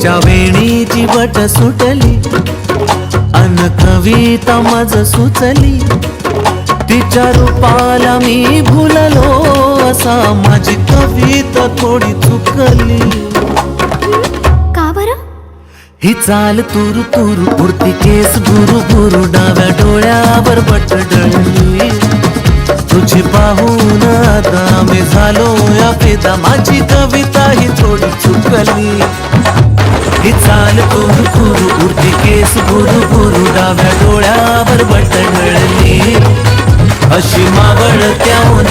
तिच्या वेणीची बट सुटली अन कविता मज सुचली, तिच्या रूपाला मी भुललो असा माझी कविता थोडी चुकली. का बरं? ही चाल तुरु तुरु उडती केस भुरु भुरु, डाव्या डोळ्यावर बट डळली. तुझी पाहून आता मी झालो या फिदा, माझी कविता ही थोडी चुकली. ही चाल तुरु तुरु उडती केस भुरु भुरु, डाव्या डोळ्यावर बट डळली. अशी मावळ त्याहून